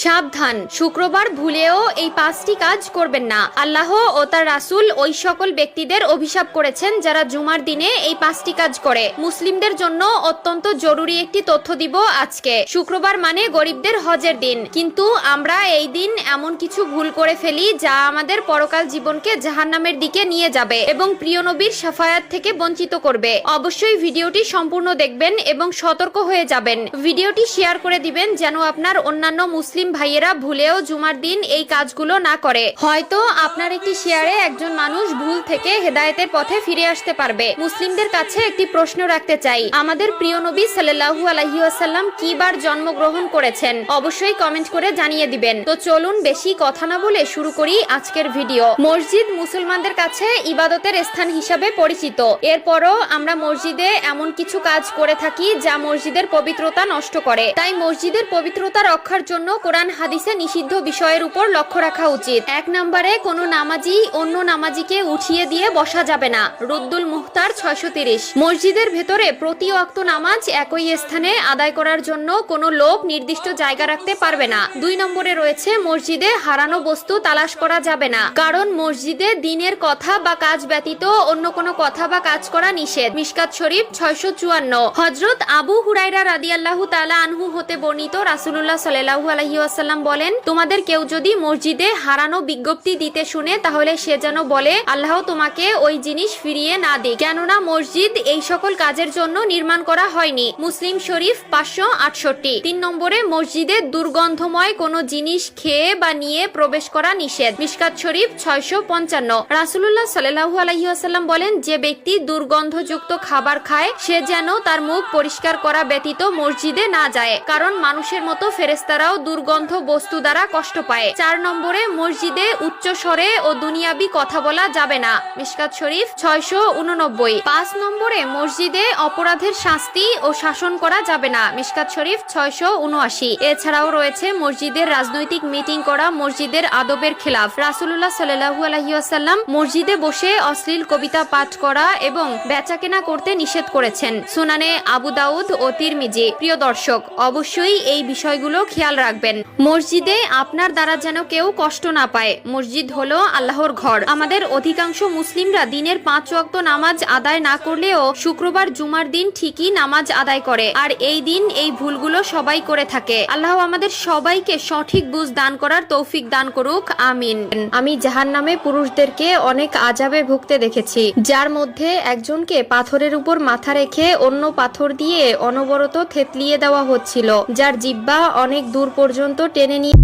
সাবধান, শুক্রবার ভুলেও এই 5টি কাজ করবেন না। আল্লাহ ও তার রাসূল ওই সকল ব্যক্তিদের অভিশাপ করেছেন যারা জুমার দিনে এই 5টি কাজ করে। মুসলিমদের জন্য অত্যন্ত জরুরি একটি তথ্য দিব আজকে। শুক্রবার মানে গরিবদের হজের দিন, কিন্তু আমরা এই দিন এমন কিছু ভুল করে ফেলি যা আমাদের পরকাল জীবনকে জাহান্নামের দিকে নিয়ে যাবে এবং প্রিয় নবীর শাফায়াত থেকে বঞ্চিত করবে। অবশ্যই ভিডিওটি সম্পূর্ণ দেখবেন এবং সতর্ক হয়ে যাবেন। ভিডিওটি শেয়ার করে দিবেন যেন আপনার অন্যান্য মুসলিম ভাইয়েরা ভুলেও জুমার দিন এই কাজগুলো না করে। হয়তো আপনার একটি শেয়ারে একজন মানুষ ভুল থেকে হেদায়েতের পথে ফিরে আসতে পারবে। মুসলিমদের কাছে একটি প্রশ্ন রাখতে চাই, আমাদের প্রিয় নবী সাল্লাল্লাহু আলাইহি ওয়াসাল্লাম কি বার জন্মগ্রহণ করেছেন? অবশ্যই কমেন্ট করে জানিয়ে দিবেন। তো চলুন বেশি কথা না বলে শুরু করি আজকের ভিডিও। মসজিদ মুসলমানদের কাছে ইবাদতের স্থান হিসাবে পরিচিত। এরপরও আমরা মসজিদে এমন কিছু কাজ করে থাকি যা মসজিদের পবিত্রতা নষ্ট করে। তাই মসজিদের পবিত্রতা রক্ষার জন্য কোরআন হাদিসে নিষিদ্ধ বিষয়ের উপর লক্ষ্য রাখা উচিত। 1 নম্বরে কোনো নামাজি অন্য নামাজিকে উঠিয়ে দিয়ে বসা যাবে না। রুদ্দুল মুখতার 630। মসজিদের ভেতরে প্রতি ওয়াক্ত নামাজ একই স্থানে আদায় করার জন্য কোনো লোক নির্দিষ্ট জায়গা রাখতে পারবে না। 2 নম্বরে রয়েছে মসজিদে হারানো বস্তু তালাশ করা যাবে না, কারণ মসজিদে দ্বীনের কথা বা কাজ ব্যতীত অন্য কোনো কথা বা কাজ করা নিষেধ। মিশকাত শরীফ 654। হযরত আবু হুরায়রা রাদিয়াল্লাহু তাআলা আনহু হতে বর্ণিত, রাসূলুল্লাহ সাল্লাল্লাহু আলাইহি ওয়াসাল্লাম বলেন, তোমাদের কেউ যদি মসজিদে হারানো বিজ্ঞপ্তি দিতে শুনে তাহলে সে যেন বলে, আল্লাহ তোমাকে ওই জিনিস ফিরিয়ে না দিক, কেননা মসজিদ এই সকল কাজের জন্য নির্মাণ করা হয়নি। মুসলিম শরীফ 568। 3 নম্বরে মসজিদে দুর্গন্ধময় কোনো জিনিস খেয়ে বা নিয়ে প্রবেশ করা নিষেধ। মিশকাত শরীফ 655। রাসূলুল্লাহ সাল্লাল্লাহু আলাইহি ওয়াসাল্লাম বলেন, যে ব্যক্তি দুর্গন্ধযুক্ত খাবার খায় সে যেন তার মুখ পরিষ্কার করা ব্যতীত মসজিদে না যায়, কারণ মানুষের মতো ফেরেশতারাও দুর্গন্ধ বস্তু দ্বারা কষ্ট পায়। 4 নম্বরে মসজিদে উচ্চ স্বরে ও দুনিয়াবি কথা বলা যাবে না। মিশকাত শরীফ 689। 5 নম্বরে মসজিদে অপরাধের শাস্তি ও শাসন করা যাবে না। মিশকাত শরীফ 679। এছাড়াও রয়েছে মসজিদের রাজনৈতিক মিটিং করা মসজিদের আদবের খেলাফ। রাসূলুল্লাহ সাল্লাল্লাহু আলাইহি ওয়াসাল্লাম মসজিদে বসে অশ্লীল কবিতা পাঠ করা এবং বেচাকেনা করতে নিষেধ করেছেন। সুনানে আবু দাউদ ও তিরমিজি। প্রিয় দর্শক, অবশ্যই এই বিষয়গুলো খেয়াল রাখবেন। মসজিদে আপনার দ্বারা যেন কেউ কষ্ট না পায়। মসজিদ হলো আল্লাহর ঘর। আমাদের অধিকাংশ মুসলিমরা দিনের 5 ওয়াক্ত নামাজ আদায় না করলেও শুক্রবার জুমার দিন ঠিকই নামাজ আদায় করে, আর এই দিন এই ভুলগুলো সবাই করে থাকে। আল্লাহ আমাদের সবাইকে সঠিক বুঝ দান করার তৌফিক দান করুক, আমিন। আমি জাহান্নামে পুরুষদেরকে অনেক আযাবে ভুগতে দেখেছি, যার মধ্যে একজনকে পাথরের উপর মাথা রেখে অন্য পাথর দিয়ে অনবরত থেতলিয়ে দেওয়া হচ্ছিল, যার জিহ্বা অনেক দূর পর্যন্ত টেনে নিয়ে